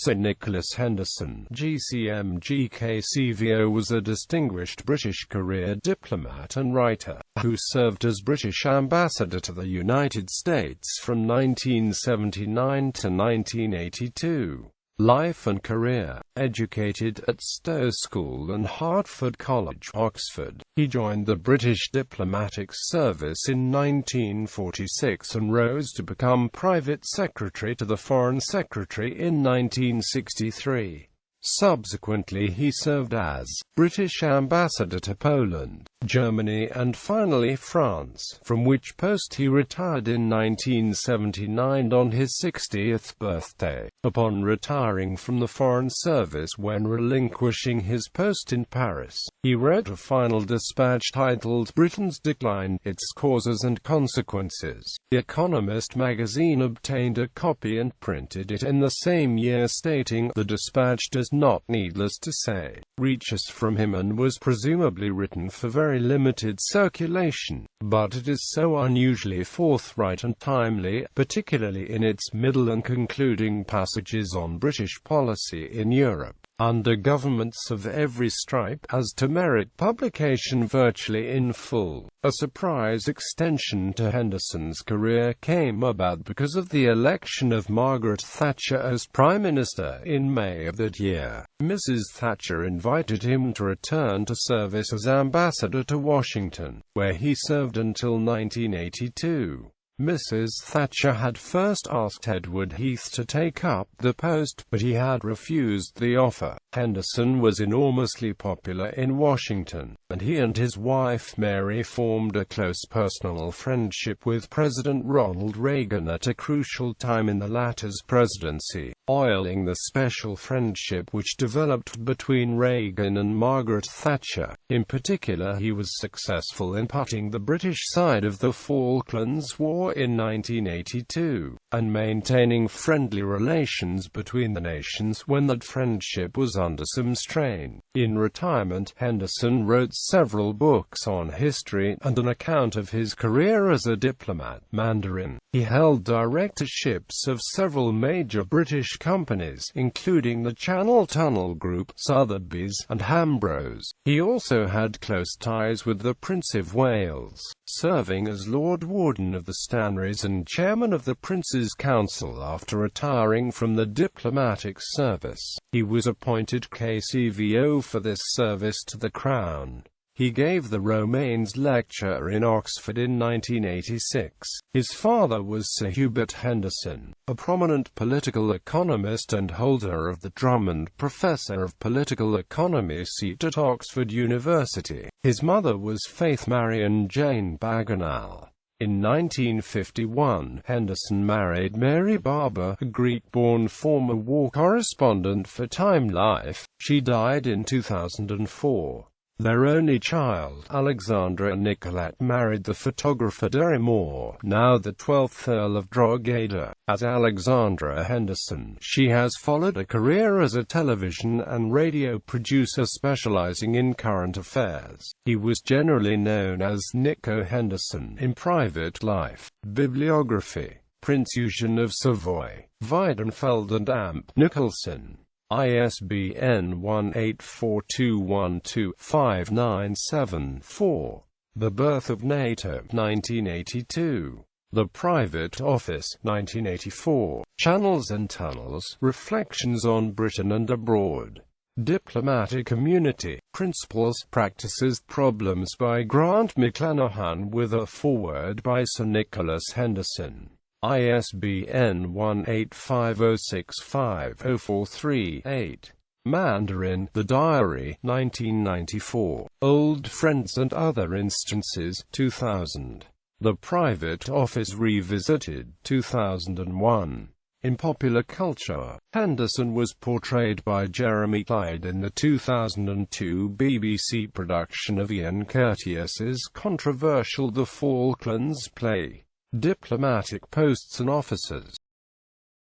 Sir Nicholas Henderson, GCMG KCVO, was a distinguished British career diplomat and writer, who served as British ambassador to the United States from 1979 to 1982. Life and career. Educated at Stowe School and Hertford College, Oxford, he joined the British diplomatic service in 1946 and rose to become private secretary to the Foreign Secretary in 1963. Subsequently he served as British ambassador to Poland, Germany and finally France, from which post he retired in 1979 on his 60th birthday. Upon retiring from the Foreign Service when relinquishing his post in Paris, he wrote a final dispatch titled Britain's Decline, Its Causes and Consequences. The Economist magazine obtained a copy and printed it in the same year, stating, "The dispatch does not, needless to say, reach us from him and was presumably written for very limited circulation, but it is so unusually forthright and timely, particularly in its middle and concluding passages on British policy in Europe, under governments of every stripe, as to merit publication virtually in full." A surprise extension to Henderson's career came about because of the election of Margaret Thatcher as Prime Minister in May of that year. Mrs. Thatcher invited him to return to service as ambassador to Washington, where he served until 1982. Mrs. Thatcher had first asked Edward Heath to take up the post, but he had refused the offer. Henderson was enormously popular in Washington, and he and his wife Mary formed a close personal friendship with President Ronald Reagan at a crucial time in the latter's presidency, oiling the special friendship which developed between Reagan and Margaret Thatcher. In particular, he was successful in putting the British side of the Falklands War in 1982, and maintaining friendly relations between the nations when that friendship was under some strain. In retirement, Henderson wrote several books on history, and an account of his career as a diplomat. Mandarin. He held directorships of several major British companies, including the Channel Tunnel Group, Sotheby's, and Hambros. He also had close ties with the Prince of Wales, serving as Lord Warden of the Stannaries and chairman of the Prince's Council after retiring from the diplomatic service. He was appointed KCVO for this service to the Crown. He gave the Romanes Lecture in Oxford in 1986. His father was Sir Hubert Henderson, a prominent political economist and holder of the Drummond Professor of Political Economy seat at Oxford University. His mother was Faith Marion Jane Bagenal. In 1951, Henderson married Mary Barber, a Greek-born former war correspondent for Time Life. She died in 2004. Their only child, Alexandra Nicolette, married the photographer Derry Moore, now the 12th Earl of Drogheda. As Alexandra Henderson, she has followed a career as a television and radio producer specializing in current affairs. He was generally known as Nico Henderson in private life. Bibliography. Prince Eugene of Savoy, Weidenfeld and Amp. Nicholson. ISBN 1842125974. The Birth of NATO, 1982. The Private Office, 1984. Channels and Tunnels, Reflections on Britain and Abroad. Diplomatic Community, Principles, Practices, Problems by Grant McLenaghan with a foreword by Sir Nicholas Henderson. ISBN 1850650438. Mandarin, The Diary, 1994. Old Friends and Other Instances, 2000. The Private Office Revisited, 2001. In popular culture, Henderson was portrayed by Jeremy Clyde in the 2002 BBC production of Ian Curtius's controversial The Falklands play. Diplomatic Posts and Officers.